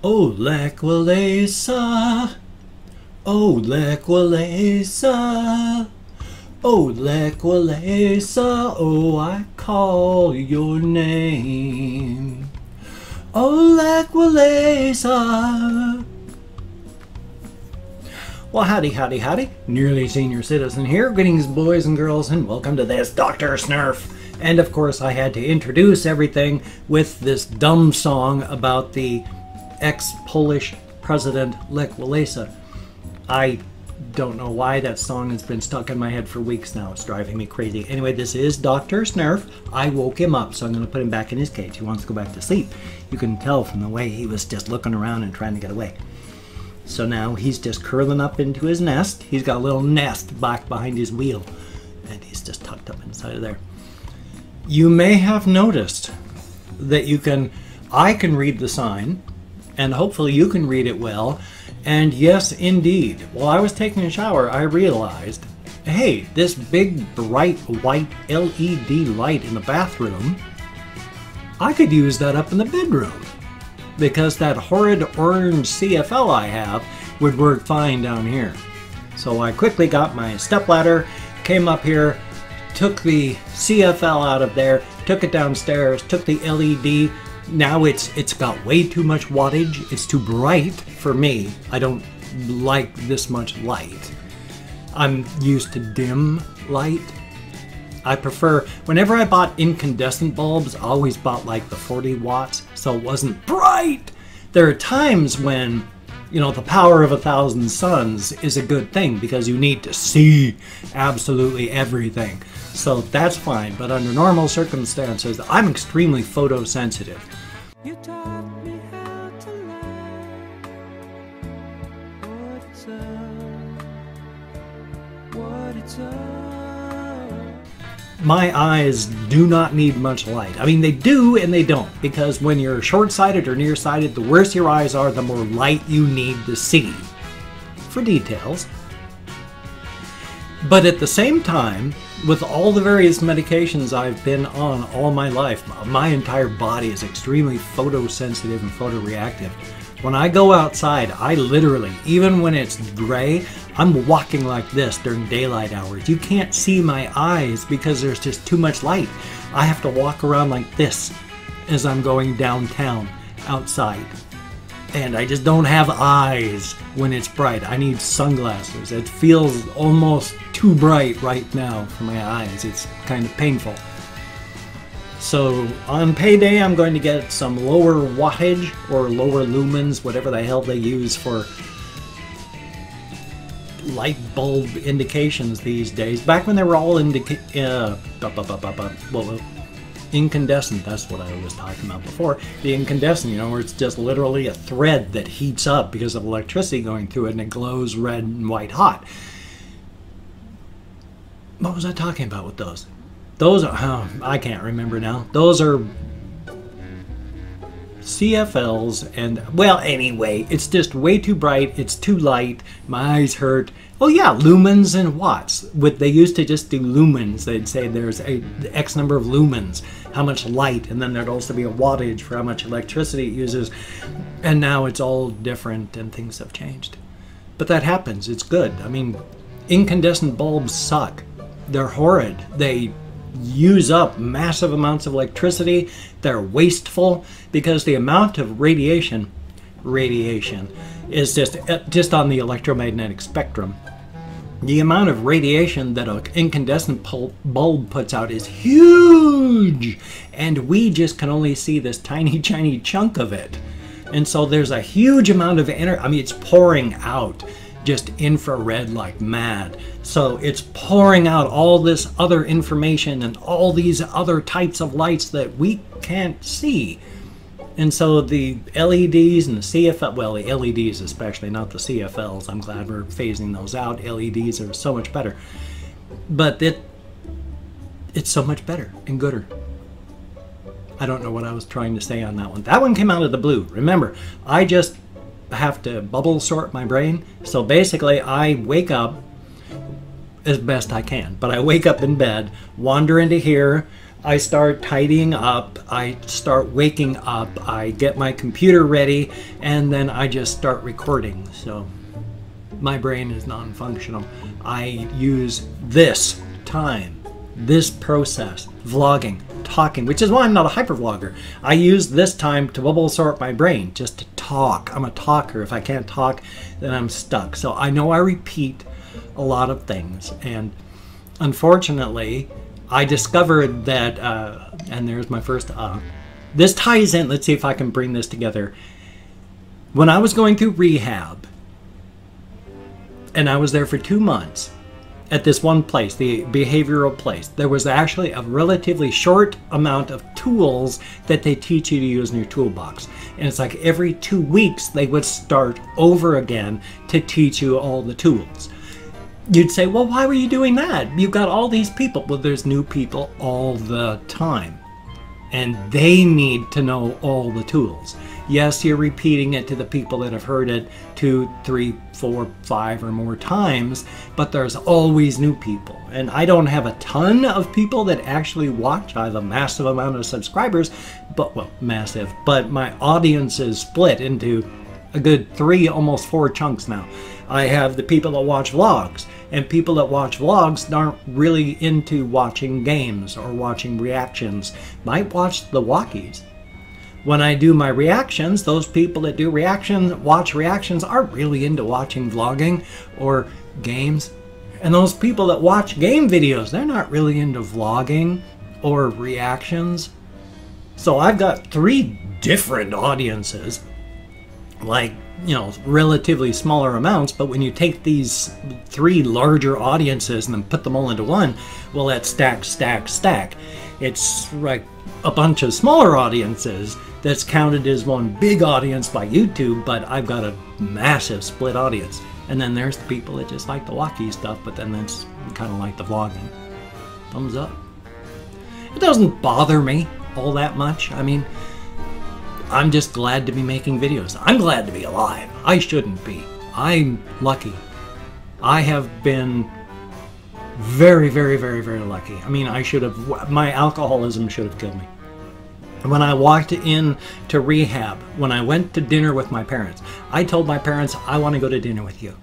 Oh, Lequalesa. Oh, Lequalesa. Oh, Lequalesa. Oh, I call your name. Oh, Lequalesa. Well, howdy, howdy, howdy. Nearly Senior Citizen here. Greetings, boys and girls, and welcome to this Dr. Snurf. And of course, I had to introduce everything with this dumb song about the ex-Polish president Lech Walesa. I don't know why that song has been stuck in my head for weeks now. It's driving me crazy. Anyway, this is Dr. Snurf. I woke him up, so I'm going to put him back in his cage. He wants to go back to sleep. You can tell from the way he was just looking around and trying to get away. So now he's just curling up into his nest. He's got a little nest back behind his wheel, and he's just tucked up inside of there. You may have noticed that I can read the sign, and hopefully you can read it well. And yes, indeed, while I was taking a shower, I realized, hey, this big bright white LED light in the bathroom, I could use that up in the bedroom, because that horrid orange CFL I have would work fine down here. So I quickly got my stepladder, came up here, took the CFL out of there, took it downstairs, took the LED. Now it's got way too much wattage. It's too bright for me. I don't like this much light. I'm used to dim light. I prefer, whenever I bought incandescent bulbs, I always bought like the 40 watts, so it wasn't bright. There are times when, you know, the power of 1,000 suns is a good thing because you need to see absolutely everything. So that's fine, but under normal circumstances, I'm extremely photosensitive. You taught me how to love. What it's My eyes do not need much light. I mean, they do and they don't, because when you're short-sighted or nearsighted, the worse your eyes are, the more light you need to see. For details. But at the same time, with all the various medications I've been on all my life, my entire body is extremely photosensitive and photoreactive. When I go outside, I literally, even when it's gray, I'm walking like this during daylight hours. You can't see my eyes because there's just too much light. I have to walk around like this as I'm going downtown outside. And I just don't have eyes when it's bright. I need sunglasses. It feels almost too bright right now for my eyes. It's kind of painful. So on payday, I'm going to get some lower wattage or lower lumens, whatever the hell they use for light bulb indications these days. Back when they were all incandescent, that's what I was talking about before. The incandescent, you know, where it's just literally a thread that heats up because of electricity going through it and it glows red and white hot. What was I talking about with those? Those are, I can't remember now. Those are CFLs and, well, anyway, it's just way too bright. It's too light. My eyes hurt. Oh yeah, lumens and watts. They used to just do lumens. They'd say there's a X number of lumens, how much light, and then there'd also be a wattage for how much electricity it uses. And now it's all different and things have changed. But that happens. It's good. I mean, incandescent bulbs suck. They're horrid. They use up massive amounts of electricity. They're wasteful because the amount of radiation is just on the electromagnetic spectrum. The amount of radiation that an incandescent bulb puts out is huge, and we just can only see this tiny chunk of it. And so there's a huge amount of energy. I mean, it's pouring out just infrared like mad. So it's pouring out all this other information and all these other types of lights that we can't see. And so the LEDs and the CFL, well, the LEDs especially, not the CFLs. I'm glad we're phasing those out. LEDs are so much better. But it's so much better and gooder. I don't know what I was trying to say on that one. That one came out of the blue. Remember, I just have to bubble sort my brain. So basically, I wake up as best I can. But I wake up in bed, wander into here, I start tidying up, I start waking up, I get my computer ready, and then I just start recording. So my brain is non-functional. I use this time, this process, vlogging, talking, which is why I'm not a hyper vlogger. I use this time to bubble sort my brain, just to talk. I'm a talker. If I can't talk, then I'm stuck. So I know I repeat a lot of things, and unfortunately I discovered that and there's my first this ties in. Let's see if I can bring this together. When I was going through rehab, and I was there for 2 months at this one place, the behavioral place, there was actually a relatively short amount of tools that they teach you to use in your toolbox. And it's like every 2 weeks they would start over again to teach you all the tools. You'd say, well, why were you doing that? You've got all these people. Well, there's new people all the time, and they need to know all the tools. Yes, you're repeating it to the people that have heard it 2, 3, 4, 5 or more times, but there's always new people. And I don't have a ton of people that actually watch. I have a massive amount of subscribers, but, well, massive. But my audience is split into a good 3, almost 4 chunks now. I have the people that watch vlogs, and people that watch vlogs aren't really into watching games or watching reactions. Might watch the walkies. When I do my reactions, those people that do reactions, watch reactions, aren't really into watching vlogging or games. And those people that watch game videos, they're not really into vlogging or reactions. So I've got 3 different audiences, like, you know, relatively smaller amounts, but when you take these 3 larger audiences and then put them all into one, well, that's stack, stack, stack. It's like a bunch of smaller audiences that's counted as one big audience by YouTube, but I've got a massive split audience. And then there's the people that just like the walkie stuff, but then that's kind of like the vlogging. Thumbs up. It doesn't bother me all that much. I mean, I'm just glad to be making videos. I'm glad to be alive. I shouldn't be. I'm lucky. I have been very, very, very, very lucky. I mean, I should have, my alcoholism should have killed me. When I walked in to rehab, when I went to dinner with my parents, I told my parents, I want to go to dinner with you.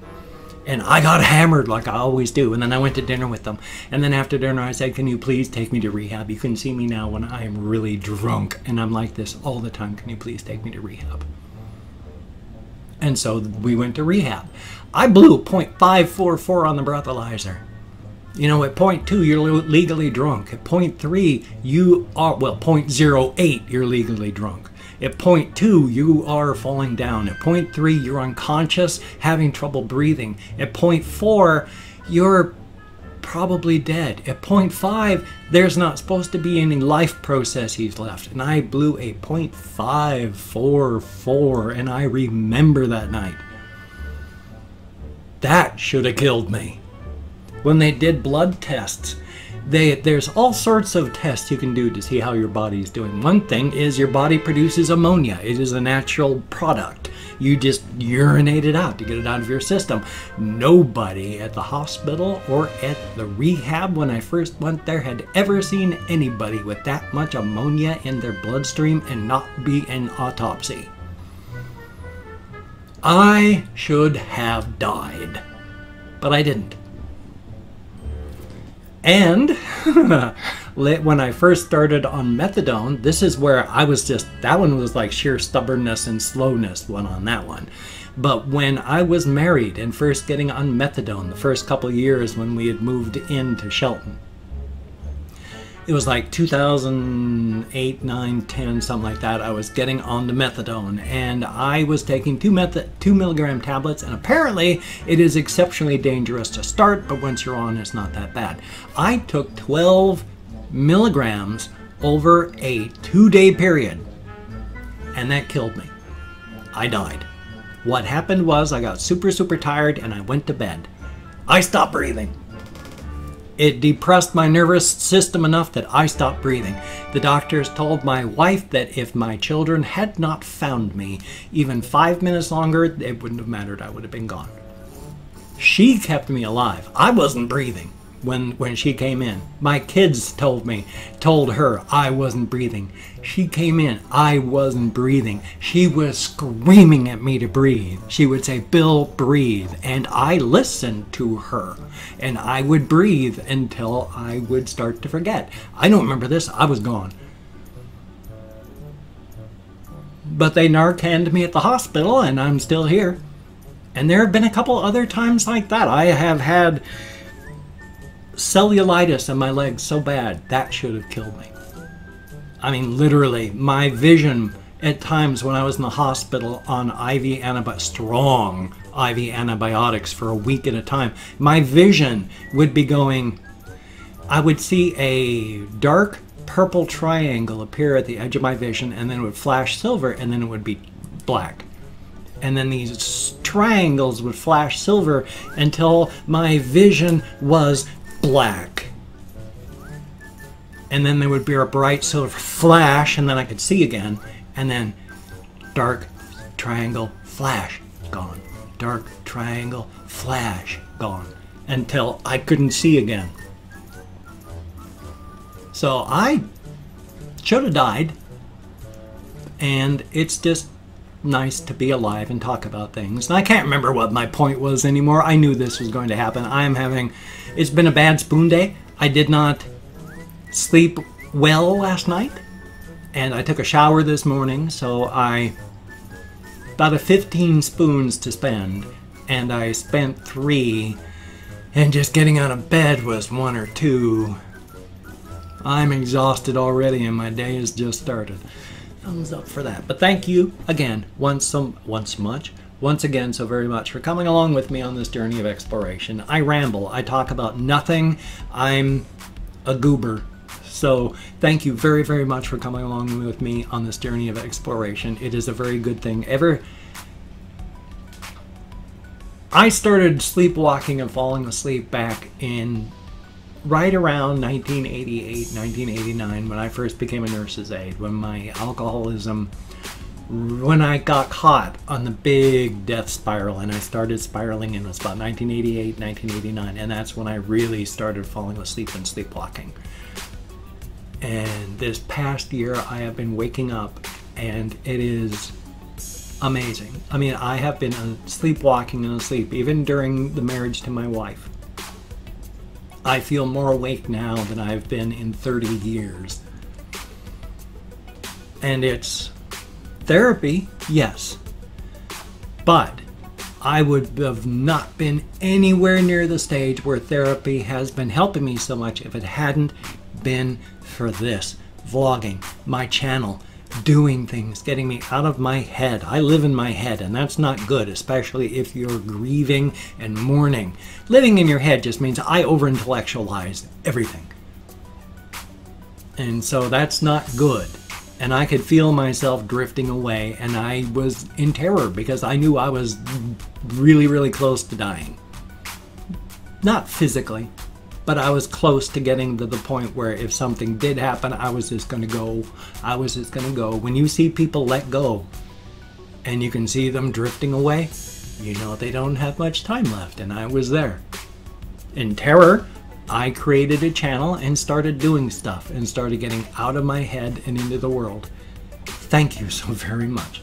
And I got hammered like I always do. And then I went to dinner with them. And then after dinner, I said, can you please take me to rehab? You can see me now when I am really drunk. And I'm like this all the time. Can you please take me to rehab? And so we went to rehab. I blew 0.544 on the breathalyzer. You know, at 0.2, you're legally drunk. At 0.3, you are, well, 0.08, you're legally drunk. At 0.2, you are falling down. At 0.3, you're unconscious, having trouble breathing. At 0.4, you're probably dead. At 0.5, there's not supposed to be any life processes left. And I blew a 0.544, and I remember that night. That should have killed me. When they did blood tests, there's all sorts of tests you can do to see how your body's doing. One thing is your body produces ammonia. It is a natural product. You just urinate it out to get it out of your system. Nobody at the hospital or at the rehab when I first went there had ever seen anybody with that much ammonia in their bloodstream and not be an autopsy. I should have died, but I didn't. And when I first started on methadone, this is where I was just, that one was like sheer stubbornness and slowness went on that one. But when I was married and first getting on methadone, the first couple of years when we had moved into Shelton, it was like 2008, 9, 10, something like that. I was getting on the methadone, and I was taking 2 milligram tablets, and apparently it is exceptionally dangerous to start, but once you're on, it's not that bad. I took 12 milligrams over a 2-day period, and that killed me. I died. What happened was I got super, super tired, and I went to bed. I stopped breathing. It depressed my nervous system enough that I stopped breathing. The doctors told my wife that if my children had not found me even 5 minutes longer, it wouldn't have mattered. I would have been gone. She kept me alive. I wasn't breathing. when she came in. My kids told her I wasn't breathing. She came in, I wasn't breathing. She was screaming at me to breathe. She would say, "Bill, breathe." And I listened to her. And I would breathe until I would start to forget. I don't remember this. I was gone. But they Narcaned me at the hospital, and I'm still here. And there have been a couple other times like that. I have had cellulitis in my legs so bad, that should have killed me. I mean, literally, my vision at times when I was in the hospital on strong IV antibiotics for a week at a time, my vision would be going, I would see a dark purple triangle appear at the edge of my vision, and then it would flash silver, and then it would be black. And then these triangles would flash silver until my vision was black. And then there would be a bright silver flash, and then I could see again, and then dark triangle flash, gone. Dark triangle flash, gone. Until I couldn't see again. So I should have died, and it's just nice to be alive and talk about things. And I can't remember what my point was anymore. I knew this was going to happen. It's been a bad spoon day. I did not sleep well last night, and I took a shower this morning, so about 15 spoons to spend, and I spent 3, and just getting out of bed was 1 or 2. I'm exhausted already, and my day has just started. Thumbs up for that. But thank you again, once again so very much for coming along with me on this journey of exploration. I ramble. I talk about nothing. I'm a goober. So thank you very, very much for coming along with me on this journey of exploration. It is a very good thing. I started sleepwalking and falling asleep back in right around 1988, 1989, when I first became a nurse's aide, when my alcoholism, when I got caught on the big death spiral, and I started spiraling, and it was about 1988, 1989, and that's when I really started falling asleep and sleepwalking. And this past year, I have been waking up, and it is amazing. I mean, I have been sleepwalking and asleep, even during the marriage to my wife. I feel more awake now than I've been in 30 years. And it's therapy, yes. But I would have not been anywhere near the stage where therapy has been helping me so much if it hadn't been for this. Vlogging, my channel, doing things, getting me out of my head. I live in my head, and that's not good, especially if you're grieving and mourning. Living in your head just means I over-intellectualize everything. And so that's not good. And I could feel myself drifting away, and I was in terror because I knew I was really, really close to dying. Not physically, but I was close to getting to the point where if something did happen, I was just going to go. I was just going to go. When you see people let go and you can see them drifting away, you know they don't have much time left, and I was there. In terror, I created a channel and started doing stuff and started getting out of my head and into the world. Thank you so very much.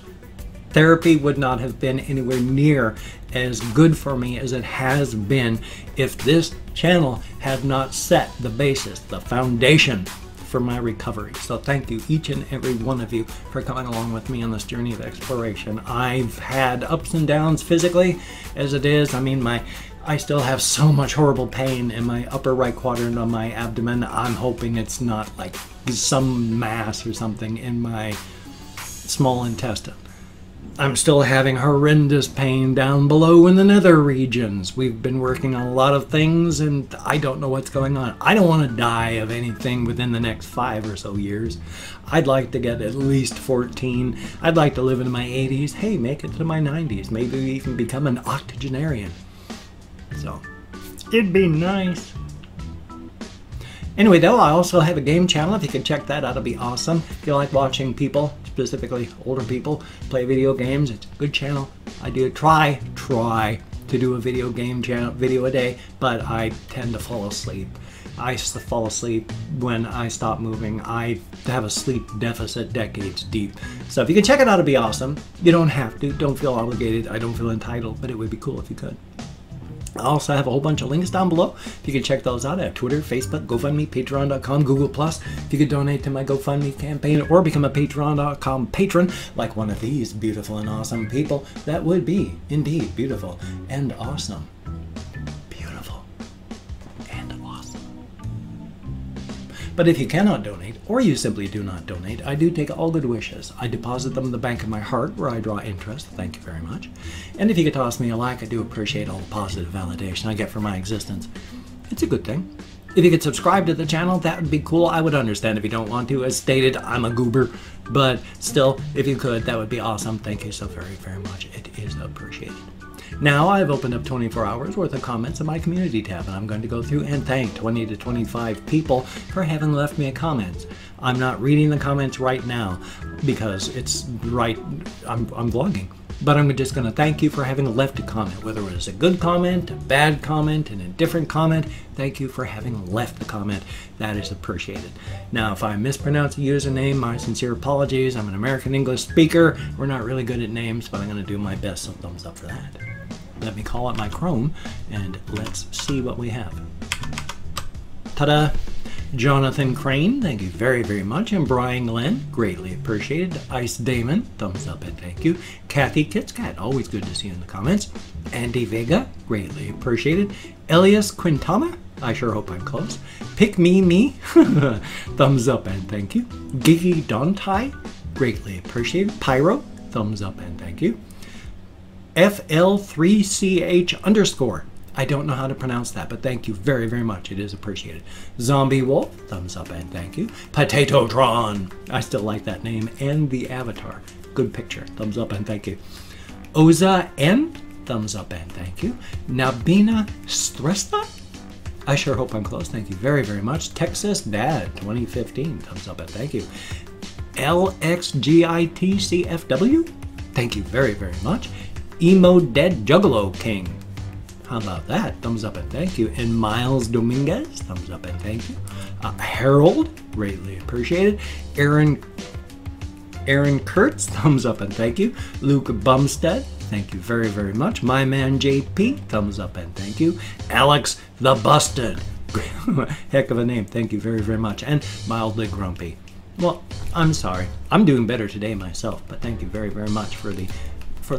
Therapy would not have been anywhere near as good for me as it has been if this channel had not set the basis, the foundation for my recovery. So thank you, each and every one of you, for coming along with me on this journey of exploration. I've had ups and downs physically as it is. I mean, I still have so much horrible pain in my upper right quadrant of my abdomen. I'm hoping it's not like some mass or something in my small intestine. I'm still having horrendous pain down below in the nether regions. We've been working on a lot of things, and I don't know what's going on. I don't want to die of anything within the next 5 or so years. I'd like to get at least 14. I'd like to live in my 80s. Hey, make it to my 90s. Maybe even become an octogenarian. So, it'd be nice. Anyway, though, I also have a game channel. If you could check that out, it'd be awesome. If you like watching people, specifically older people, play video games, it's a good channel. I do try to do a video a day, but I tend to fall asleep. I fall asleep when I stop moving. I have a sleep deficit decades deep. So if you can check it out, it'd be awesome. You don't have to. Don't feel obligated. I don't feel entitled, but it would be cool if you could. I also have a whole bunch of links down below. If you can check those out, I have Twitter, Facebook, GoFundMe, Patreon.com, Google+. If you could donate to my GoFundMe campaign or become a Patreon.com patron, like one of these beautiful and awesome people, that would be indeed beautiful and awesome. Beautiful and awesome. But if you cannot donate, or you simply do not donate, I do take all good wishes. I deposit them in the bank of my heart, where I draw interest. Thank you very much. And if you could toss me a like, I do appreciate all the positive validation I get for my existence. It's a good thing. If you could subscribe to the channel, that would be cool. I would understand if you don't want to. As stated, I'm a goober. But still, if you could, that would be awesome. Thank you so very, very much. It is appreciated. Now I've opened up 24 hours worth of comments in my community tab, and I'm going to go through and thank 20 to 25 people for having left me a comment. I'm not reading the comments right now because it's right, I'm vlogging, but I'm just going to thank you for having left a comment, whether it was a good comment, a bad comment, and a different comment. Thank you for having left the comment. That is appreciated. Now, if I mispronounce a username, my sincere apologies. I'm an American English speaker. We're not really good at names, but I'm going to do my best. So thumbs up for that. Let me call up my Chrome and let's see what we have. Ta-da! Jonathan Crane, thank you very, very much. And Brian Glenn, greatly appreciated. Ice Damon, thumbs up and thank you. Kathy Kitscat, always good to see you in the comments. Andy Vega, greatly appreciated. Elias Quintana, I sure hope I'm close. Pick Me, thumbs up and thank you. Gigi Dontai, greatly appreciated. Pyro, thumbs up and thank you. FL3CH_. I don't know how to pronounce that, but thank you very, very much. It is appreciated. Zombie Wolf, thumbs up and thank you. Potatotron, I still like that name, and the avatar. Good picture, thumbs up and thank you. Oza N, thumbs up and thank you. Nabina Stresta, I sure hope I'm close. Thank you very, very much. Texas Dad 2015, thumbs up and thank you. LXGITCFW, thank you very, very much. Emo Dead Juggalo King, how about that? Thumbs up and thank you. And Miles Dominguez, thumbs up and thank you. Harold, greatly appreciated. Aaron Kurtz, thumbs up and thank you. Luke Bumstead, thank you very, very much. My man JP, thumbs up and thank you. Alex the Busted, heck of a name, thank you very, very much. And Mildly Grumpy. Well, I'm sorry. I'm doing better today myself, but thank you very, very much for the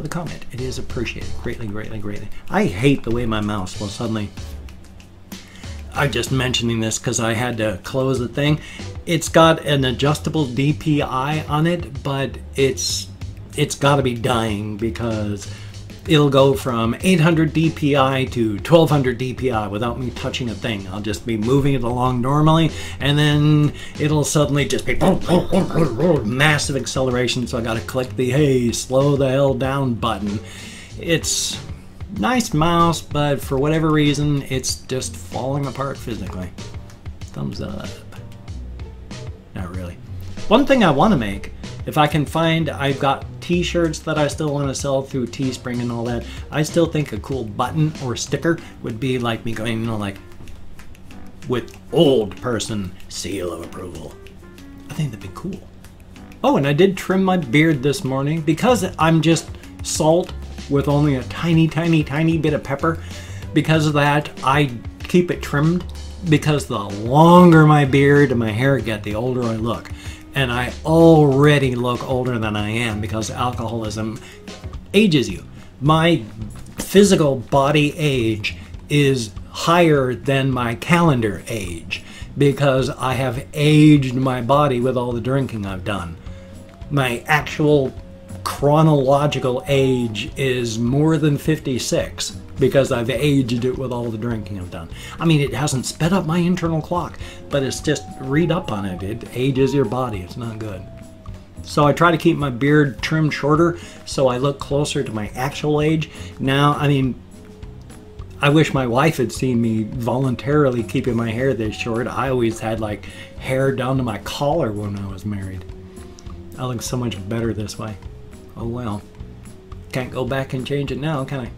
comment. It is appreciated greatly, greatly, greatly. I hate the way my mouse will suddenly... I'm just mentioning this because I had to close the thing. It's got an adjustable DPI on it, but it's got to be dying because it'll go from 800 DPI to 1200 DPI without me touching a thing. I'll just be moving it along normally, and then it'll suddenly just be massive acceleration, so I gotta click the hey, slow the hell down button. It's nice mouse, but for whatever reason, it's just falling apart physically. Thumbs up. Not really. One thing I want to make, if I can find, I've got t-shirts that I still want to sell through Teespring and all that. I still think a cool button or sticker would be like me going, you know, like with old person seal of approval. I think that'd be cool. Oh, and I did trim my beard this morning because I'm just salt with only a tiny, tiny, tiny bit of pepper. Because of that, I keep it trimmed because the longer my beard and my hair get, the older I look. And I already look older than I am because alcoholism ages you. My physical body age is higher than my calendar age because I have aged my body with all the drinking I've done. My actual chronological age is more than 56 because I've aged it with all the drinking I've done. I mean, it hasn't sped up my internal clock, but it's just read up on it. It ages your body. It's not good. So I try to keep my beard trimmed shorter so I look closer to my actual age. Now, I mean, I wish my wife had seen me voluntarily keeping my hair this short. I always had like hair down to my collar when I was married. I look so much better this way. Oh well. Can't go back and change it now, can I?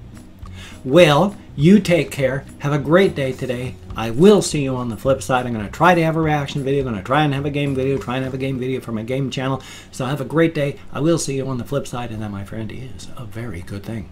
Well, you take care. Have a great day today. I will see you on the flip side. I'm going to try to have a reaction video. I'm going to try and have a game video. Try and have a game video for my game channel. So have a great day. I will see you on the flip side. And that, my friend, is a very good thing.